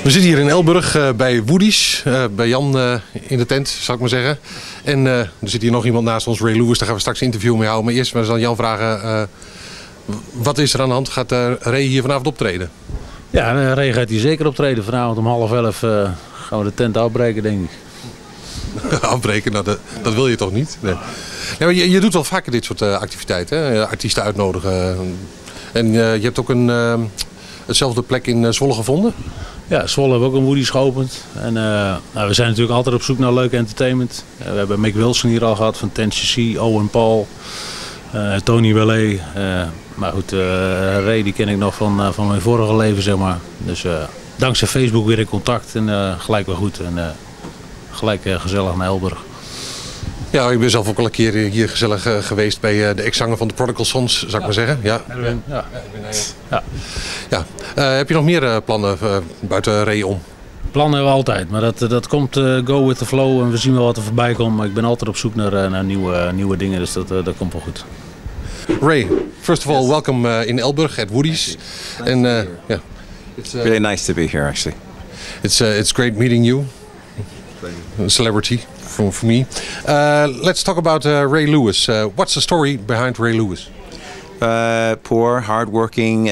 We zitten hier in Elburg bij Woodies, bij Jan in de tent, zal ik maar zeggen. En er zit hier nog iemand naast ons, Ray Lewis, daar gaan we straks een interview mee houden. Maar eerst maar eens aan Jan vragen, wat is er aan de hand? Gaat Ray hier vanavond optreden? Ja, Ray gaat hier zeker optreden. Vanavond om 10:30 gaan we de tent afbreken, denk ik. Afbreken? Nou, dat wil je toch niet? Nee. Ja, maar je doet wel vaker dit soort activiteiten, hè? Artiesten uitnodigen. En je hebt ook hetzelfde plek in Zwolle gevonden? Ja, Zwolle hebben we ook een Woodies geopend. En we zijn natuurlijk altijd op zoek naar leuke entertainment. We hebben Mick Wilson hier al gehad, van Tennessee, Owen Paul, Tony Wellet. Maar goed, Ray die ken ik nog van mijn vorige leven, zeg maar. Dus dankzij Facebook weer in contact en gelijk weer goed. En gelijk gezellig naar Elburg. Ja, ik ben zelf ook al een keer hier gezellig geweest bij de ex-zanger van de Prodigal Sons, zou ik maar zeggen. Ja. Ja. Heb je nog meer plannen buiten Ray om? Plannen hebben we altijd, maar dat komt go with the flow en we zien wel wat er voorbij komt. Maar ik ben altijd op zoek naar nieuwe dingen, dus dat komt wel goed. Ray, first of all, welcome in Elburg at Woodies. And it's really nice to be here, actually. It's great meeting you, a celebrity for me. Let's talk about Ray Lewis. What's the story behind Ray Lewis? Poor, hardworking.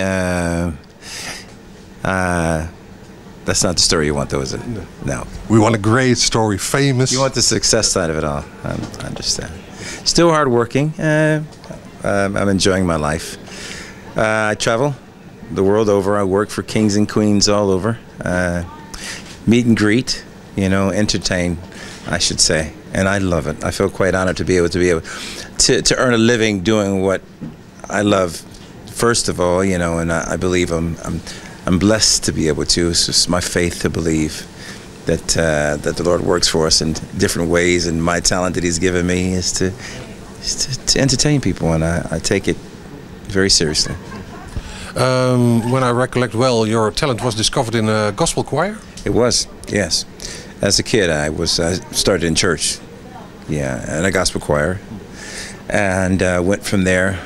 That's not the story you want, though, is it? No. We want a great story, famous. You want the success side of it all. I understand. Still hardworking. I'm enjoying my life. I travel the world over. I work for kings and queens all over. Meet and greet, entertain, I should say. And I love it. I feel quite honored to be able to earn a living doing what I love. First of all, and I believe I'm blessed to be able to. It's just my faith to believe that the Lord works for us in different ways, and my talent that He's given me is to entertain people, and I take it very seriously. When I recollect well, your talent was discovered in a gospel choir? It was, yes. As a kid, I started in church, in a gospel choir, and went from there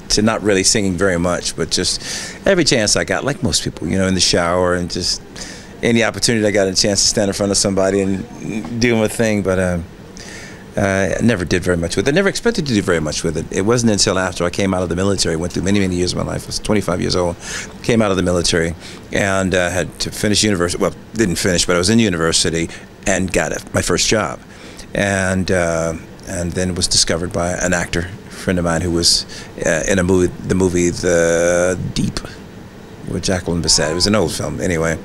to not really singing very much, but just every chance I got, like most people, in the shower, and just any opportunity I got a chance to stand in front of somebody and do my thing, but I never did very much with it. I never expected to do very much with it. It wasn't until after I came out of the military, went through many, many years of my life. I was 25 years old, came out of the military, and had to finish university. Well, didn't finish, but I was in university and got my first job. And then was discovered by an actor, a friend of mine, who was in the movie The Deep, with Jacqueline Bisset. It was an old film, anyway.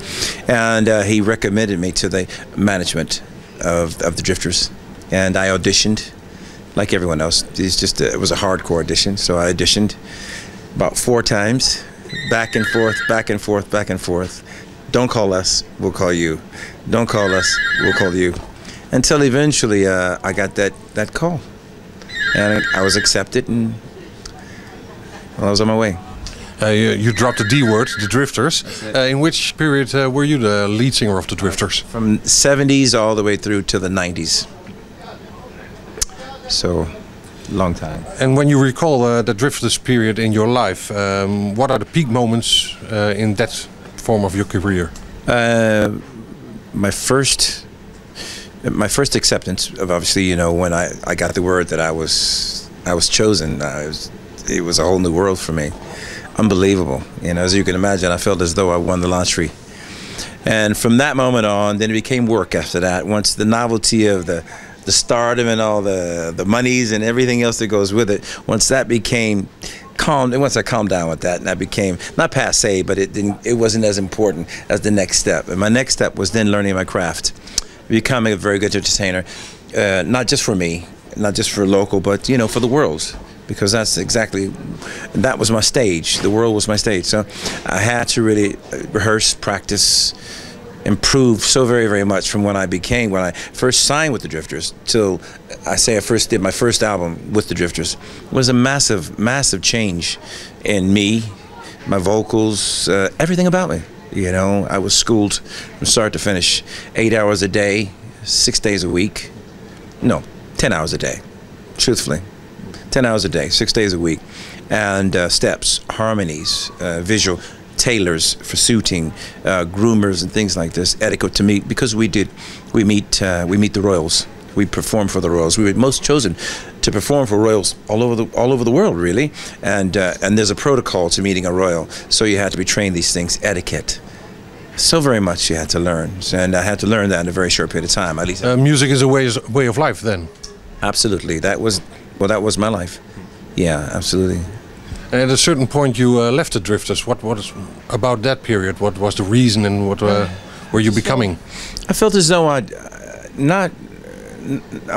And he recommended me to the management of the Drifters. And I auditioned, like everyone else. It was a hardcore audition, so I auditioned about 4 times, back and forth, back and forth, back and forth. Don't call us, we'll call you. Don't call us, we'll call you. Until eventually I got that call. And I was accepted, and I was on my way. You dropped the D word, the Drifters. In which period were you the lead singer of the Drifters? From the 70s all the way through to the 90s. So, long time. And when you recall the Drifters period in your life, what are the peak moments in that form of your career? My first acceptance of, obviously, when I got the word that I was chosen. It was a whole new world for me. Unbelievable. As you can imagine, I felt as though I won the lottery. And from that moment on, then it became work after that. Once the novelty of the stardom and all the monies and everything else that goes with it, once that became calm, and once I calmed down with that, and I became not passé, but it wasn't as important as the next step. And my next step was then learning my craft, becoming a very good entertainer, not just for me, not just for local, but for the world, because that was my stage. The world was my stage. So I had to really rehearse, practice, improve so very, very much from when I first signed with the Drifters till I first did my first album with the Drifters. It was a massive, massive change in me, my vocals, everything about me. I was schooled from start to finish, 8 hours a day, 6 days a week. No, 10 hours a day, truthfully. 10 hours a day, 6 days a week. And steps, harmonies, visual, tailors for suiting, groomers and things like this, etiquette to meet, because we meet the royals. We perform for the royals. We were most chosen to perform for royals all over the world, really. And there's a protocol to meeting a royal, so you had to be trained these things, etiquette. So very much you had to learn, and I had to learn that in a very short period of time. At least music is a way of life, then. Absolutely, that was my life. Yeah, absolutely. And at a certain point, you left the Drifters. What was about that period? What was the reason, and what were you becoming? I felt as though I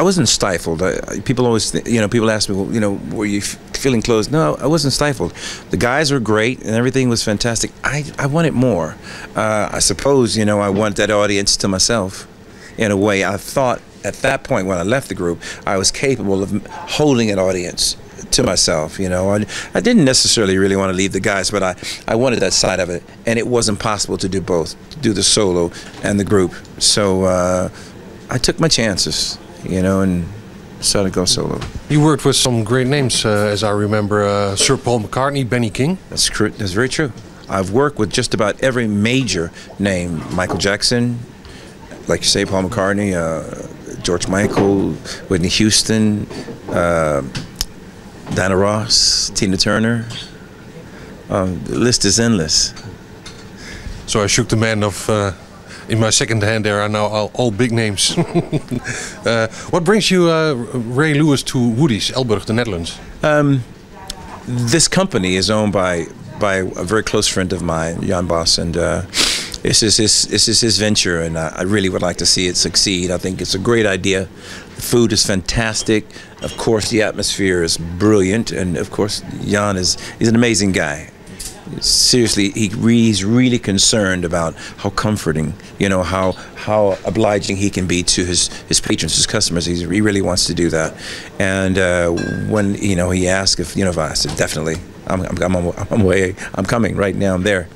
wasn't stifled. People always, people ask me, well, were you feeling closed? No, I wasn't stifled. The guys were great, and everything was fantastic. I wanted more. I suppose, I wanted that audience to myself. In a way, I thought at that point when I left the group, I was capable of holding an audience to myself. I didn't necessarily really want to leave the guys, but I wanted that side of it, and it wasn't possible to do both, do the solo and the group. So I took my chances, and started to go solo. You worked with some great names, as I remember, Sir Paul McCartney, Benny King. That's very true. I've worked with just about every major name. Michael Jackson, like you say, Paul McCartney, George Michael, Whitney Houston, Diana Ross, Tina Turner. The list is endless. So I shook the man of... in my second hand, there are now all big names. What brings you, Ray Lewis, to Woodies, Elburg, the Netherlands? This company is owned by a very close friend of mine, Jan Bos, and this is his venture, and I really would like to see it succeed. I think it's a great idea. The food is fantastic. Of course, the atmosphere is brilliant, and of course, Jan he's an amazing guy. Seriously, he's really concerned about how comforting, how obliging he can be to his patrons, his customers. He really wants to do that. And when he asked if I said definitely, I'm coming right now. I'm there.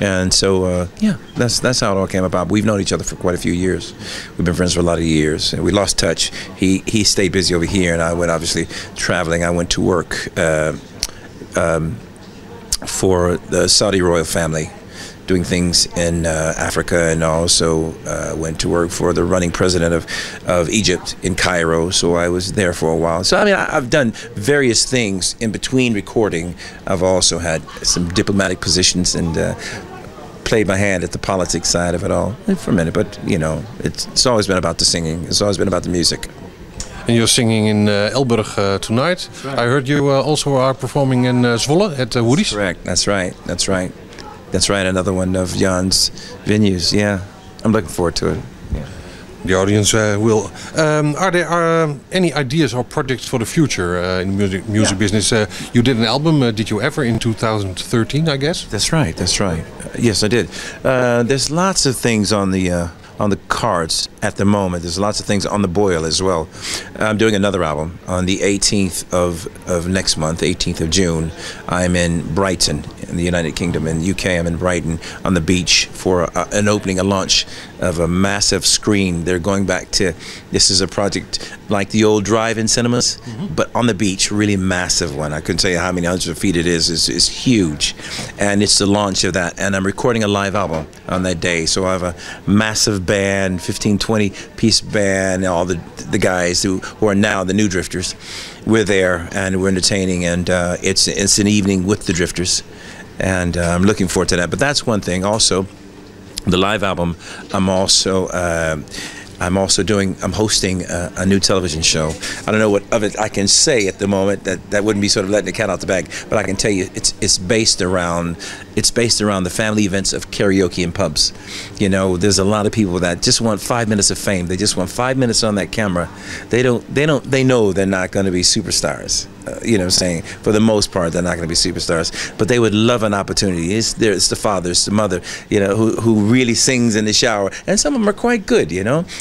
And so that's how it all came about. We've known each other for quite a few years. We've been friends for a lot of years, and we lost touch. He stayed busy over here, and I went obviously traveling. I went to work. For the Saudi royal family, doing things in Africa, and also went to work for the running president of Egypt in Cairo. So I was there for a while. So I mean, I've done various things in between recording. I've also had some diplomatic positions and played my hand at the politics side of it all for a minute. But it's always been about the singing. It's always been about the music. And you're singing in Elburg tonight. Right. I heard you also are performing in Zwolle at Woodies. Correct. That's right. Another one of Jan's venues. Yeah, I'm looking forward to it. Yeah. The audience will. Are there any ideas or projects for the future in the music business? You did an album. Did you ever in 2013? I guess. That's right. Yes, I did. There's lots of things on the cards at the moment. There's lots of things on the boil as well. I'm doing another album on the 18th of next month, 18th of June. I'm in Brighton in the United Kingdom. In UK, I'm in Brighton on the beach for an opening, a launch of a massive screen. They're going back to, this is a project like the old drive-in cinemas, but on the beach, really massive one. I couldn't tell you how many hundreds of feet it is. It's huge. And it's the launch of that. And I'm recording a live album on that day. So I have a massive band, 15-20 piece band, all the guys who are now the new Drifters. We're there and we're entertaining, and it's an evening with the Drifters, and I'm looking forward to that. But that's one thing. Also, the live album, I'm hosting a new television show. I don't know what of it I can say at the moment. That wouldn't be sort of letting the cat out the bag. But I can tell you, it's based around the family events of karaoke in pubs. There's a lot of people that just want 5 minutes of fame. They just want 5 minutes on that camera. They know they're not going to be superstars. What I'm saying? For the most part, they're not going to be superstars. But they would love an opportunity. It's the father, it's the mother, who really sings in the shower. And some of them are quite good,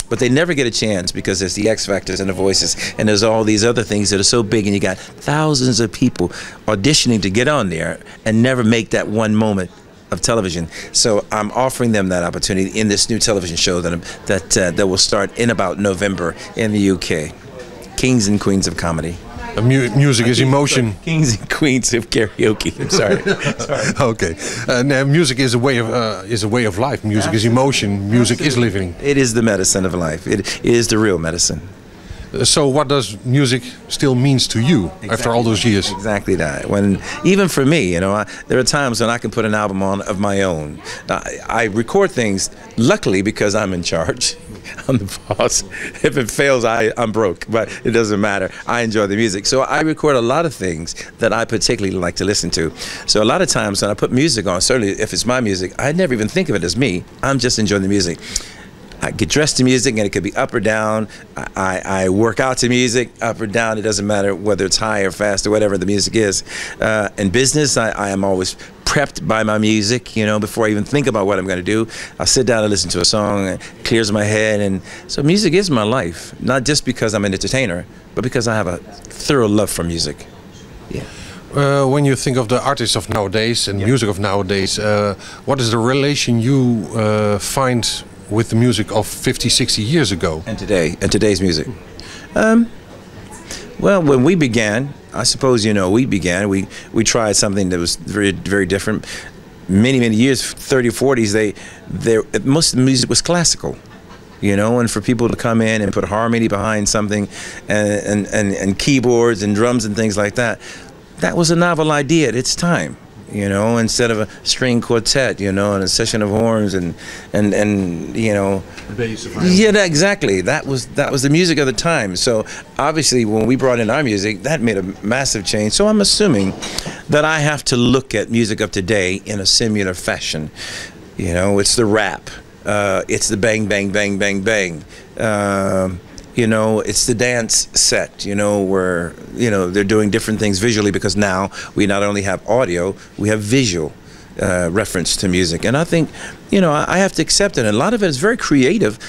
But they never get a chance because there's the X Factors and the Voices. And there's all these other things that are so big. And you got thousands of people auditioning to get on there and never make that one moment of television. So I'm offering them that opportunity in this new television show that will start in about November in the UK. Kings and Queens of Comedy. Music is emotion. Kings and queens of karaoke. I'm sorry. Okay. Music is a way of life. Music is emotion. Music is living. It is the medicine of life. It is the real medicine. So what does music still means to you after all those years? Exactly that. When even for me, you know, there are times when I can put an album on of my own. I record things, luckily, because I'm in charge. I'm the boss. If it fails, I'm broke, but it doesn't matter. I enjoy the music. So I record a lot of things that I particularly like to listen to. So a lot of times when I put music on, certainly if it's my music, I never even think of it as me. I'm just enjoying the music. I get dressed to music, and it could be up or down. I work out to music, up or down. It doesn't matter whether it's high or fast or whatever the music is. In business, I am always prepped by my music, you know, before I even think about what I'm going to do. I'll sit down and listen to a song, it clears my head. And so music is my life, not just because I'm an entertainer, but because I have a thorough love for music. Yeah. When you think of the artists of nowadays and music of nowadays, what is the relation you find with the music of 50, 60 years ago? And today's music. Well, when we began, I suppose, you know, we tried something that was very, very different. Many years, 30, 40s, most of the music was classical, you know, and for people to come in and put harmony behind something and keyboards and drums and things like that, that was a novel idea at its time. You know, instead of a string quartet, you know, and a session of horns and you know, yeah, exactly. That was the music of the time. So obviously, when we brought in our music, that made a massive change. So I'm assuming that I have to look at music of today in a similar fashion. You know, it's the rap, it's the bang bang bang bang bang. You know, it's the dance set, you know, where, you know, they're doing different things visually, because now we not only have audio, we have visual reference to music. And I think, you know, I have to accept it. And a lot of it is very creative.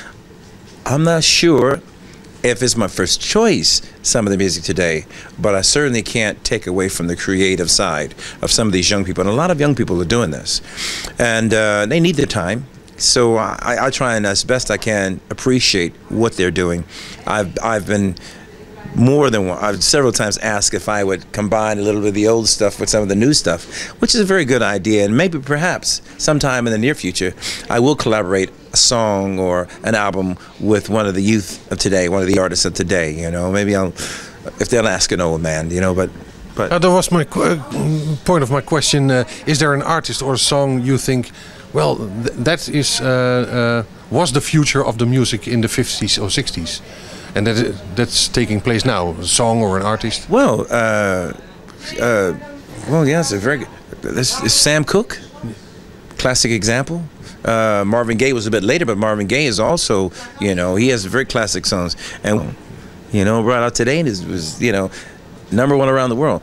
I'm not sure if it's my first choice, some of the music today, but I certainly can't take away from the creative side of some of these young people. And a lot of young people are doing this. And they need their time. So I try and, as best I can, appreciate what they're doing. I've been more than one. I've several times asked if I would combine a little bit of the old stuff with some of the new stuff, which is a very good idea. And maybe, perhaps, sometime in the near future, I will collaborate a song or an album with one of the youth of today, one of the artists of today. You know, maybe if they'll ask an old man. You know, but. That was my point of my question. Is there an artist or a song you think, well, that is was the future of the music in the 50s or 60s, and that's taking place now? A song or an artist? Well, yeah, it's a very good. This is Sam Cooke, classic example. Marvin Gaye was a bit later, but Marvin Gaye is also, you know, he has very classic songs, and you know, brought out today and was, you know, #1 around the world.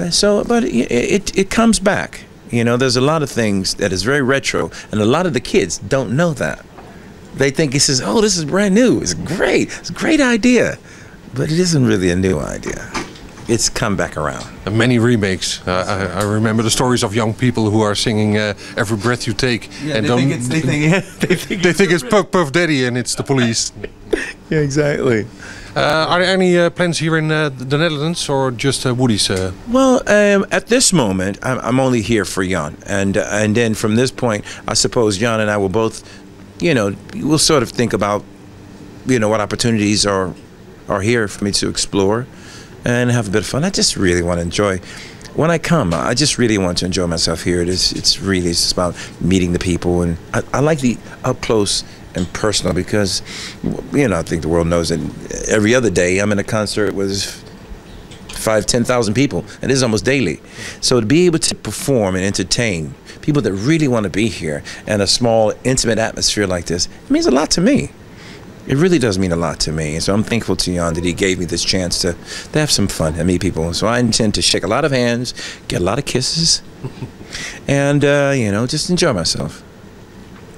So, but it comes back. You know, there's a lot of things that is very retro, and a lot of the kids don't know that. They think this is brand new. It's great. It's a great idea, but it isn't really a new idea. It's come back around. And many remakes. I remember the stories of young people who are singing "Every Breath You Take," yeah, and they think it's Puff Puff Daddy and it's the Police. Yeah, exactly. Are there any plans here in the Netherlands, or just Woodies? Well, at this moment, I'm only here for Jan, and then from this point, I suppose Jan and I will both, you know, we'll sort of think about, you know, what opportunities are here for me to explore, and have a bit of fun. I just really want to enjoy. When I come, I just really want to enjoy myself here. It's really just about meeting the people, and I like the up close and personal, because, you know, I think the world knows that every other day I'm in a concert with 5,000-10,000 people, and it is almost daily. So to be able to perform and entertain people that really want to be here in a small, intimate atmosphere like this, it means a lot to me. It really does mean a lot to me. And so I'm thankful to Jan that he gave me this chance to have some fun and meet people. So I intend to shake a lot of hands, get a lot of kisses, and, you know, just enjoy myself.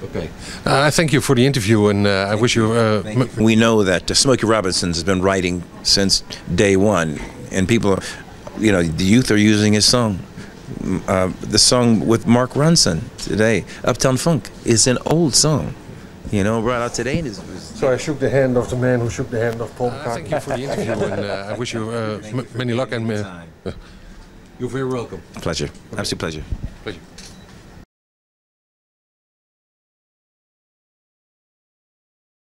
Okay. I thank you for the interview, and I wish you... We know that Smokey Robinson has been writing since day one, and people, you know, the youth are using his song. The song with Mark Ronson today, Uptown Funk, is an old song. you know, brought out today. So I shook the hand of the man who shook the hand of Paul McCartney. Thank you for the interview, and I wish you many luck. And you're very welcome. Pleasure. Absolute pleasure. Pleasure.